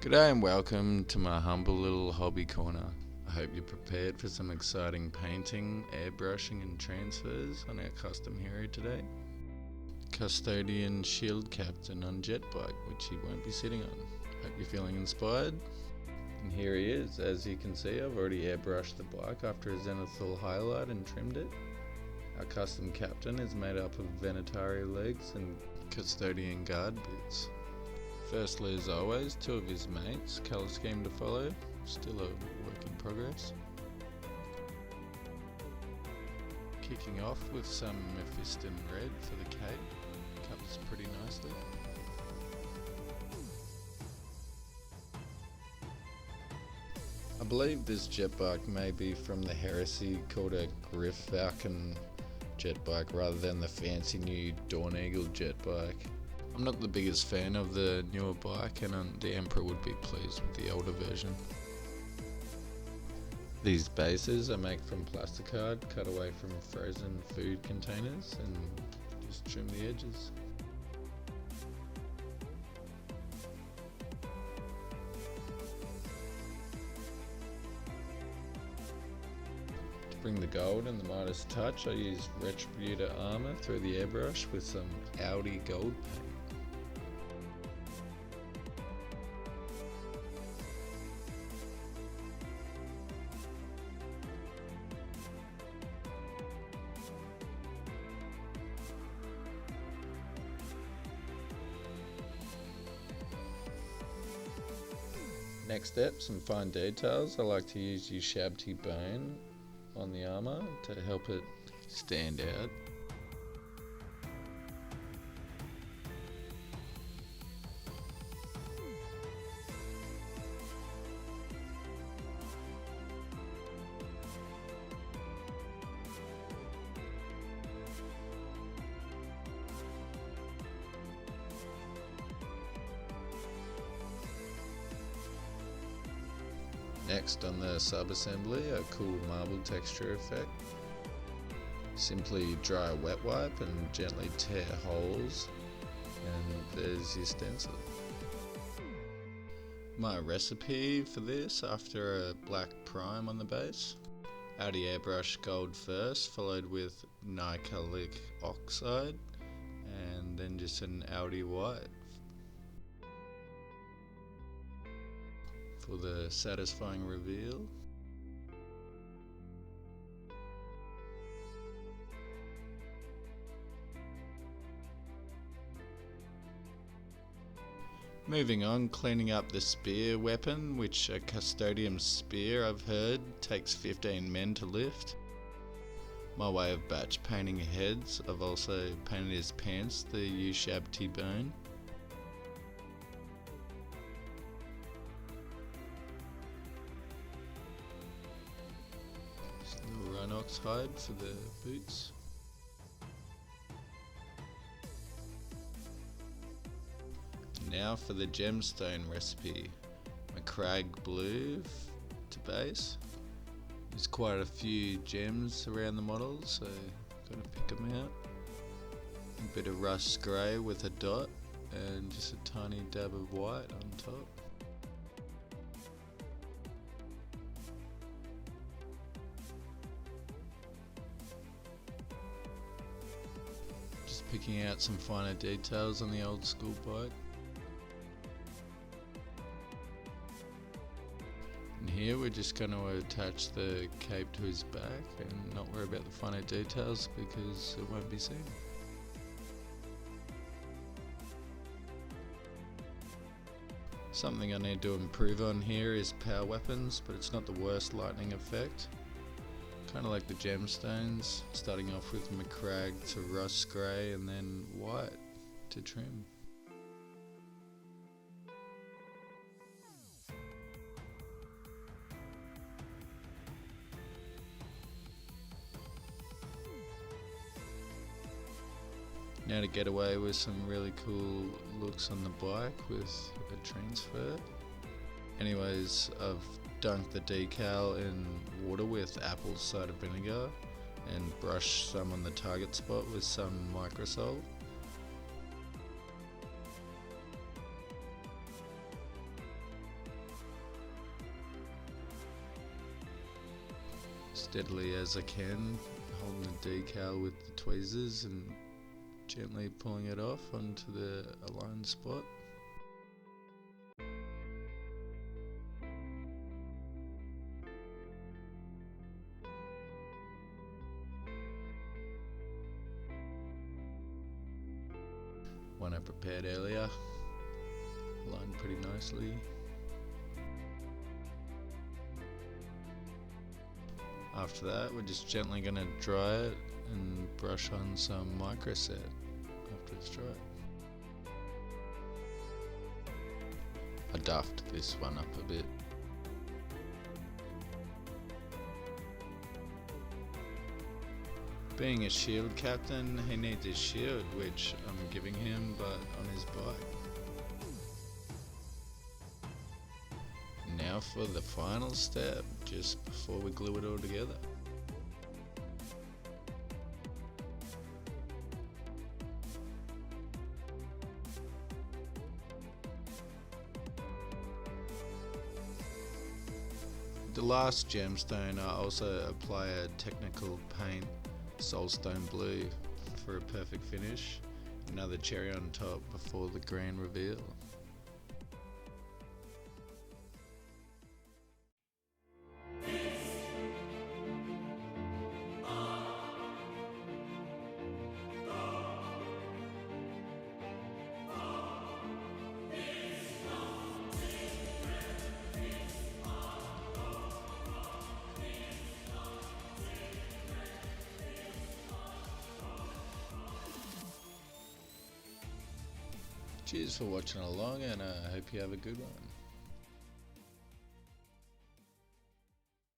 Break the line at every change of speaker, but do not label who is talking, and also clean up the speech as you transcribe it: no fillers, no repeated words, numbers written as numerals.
G'day and welcome to my humble little hobby corner. I hope you're prepared for some exciting painting, airbrushing and transfers on our custom hero today. Custodian shield captain on jetbike, which he won't be sitting on. Hope you're feeling inspired. And here he is. As you can see, I've already airbrushed the bike after a zenithal highlight and trimmed it. Our custom captain is made up of Venetari legs and Custodian guard bits. Firstly, as always, two of his mates, colour scheme to follow, still a work in progress. Kicking off with some Mephiston red for the cape, covers pretty nicely. I believe this jet bike may be from the heresy called a gryfalcon jet bike rather than the fancy new Dawn Eagle jet bike. I'm not the biggest fan of the newer bike, and the Emperor would be pleased with the older version. These bases I make from plasticard cut away from frozen food containers and just trim the edges. To bring the gold and the Midas touch, I use Retributor armour through the airbrush with some Audi gold paint. Next step, some fine details. I like to use ushabti bone on the armour to help it stand out. Next, on the sub-assembly, a cool marble texture effect. Simply dry a wet wipe and gently tear holes, and there's your stencil. My recipe for this, after a black prime on the base, Audi airbrush gold first, followed with nicolic oxide, and then just an Audi white for the satisfying reveal. Moving on, cleaning up the spear weapon, which a custodian spear, I've heard, takes 15 men to lift. My way of batch painting heads, I've also painted his pants the ushabti bone. Rhinox hide for the boots. Now for the gemstone recipe. Macragge blue to base. There's quite a few gems around the model, so gotta pick them out. A bit of rust grey with a dot and just a tiny dab of white on top. Picking out some finer details on the old school bike. And here we're just going to attach the cape to his back and not worry about the finer details because it won't be seen. Something I need to improve on here is power weapons, but it's not the worst lightning effect. Kind of like the gemstones, starting off with Macragge to rust grey and then white to trim. Now to get away with some really cool looks on the bike with a transfer. Anyways, I've dunked the decal in water with apple cider vinegar and brushed some on the target spot with some microsol. steadily as I can, holding the decal with the tweezers and gently pulling it off onto the aligned spot. One I prepared earlier, aligned pretty nicely. After that, we're just gently going to dry it and brush on some micro set after it's dry. I duffed this one up a bit. Being a shield captain, he needs his shield, which I'm giving him, but on his bike. Now for the final step, just before we glue it all together. The last gemstone, I also apply a technical paint, Soulstone Blue, for a perfect finish. Another cherry on top before the grand reveal. Cheers for watching along, and I hope you have a good one.